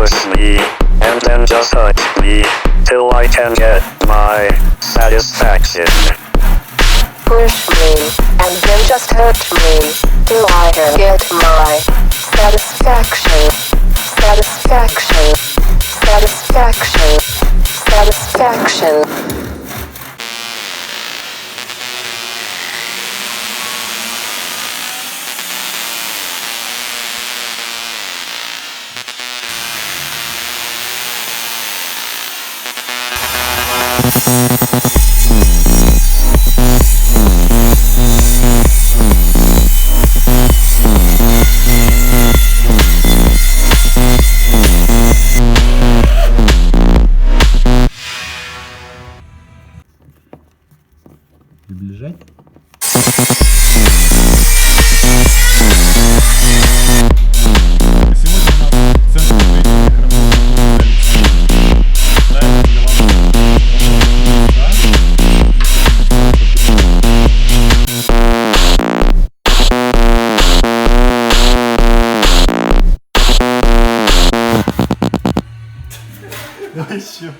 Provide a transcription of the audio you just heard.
push me, and then just hurt me, till I can get my satisfaction. Push me, and then just hurt me, till I can get my satisfaction. Satisfaction. Satisfaction. Satisfaction. Бежать? Сегодня у нас центр Давай еще.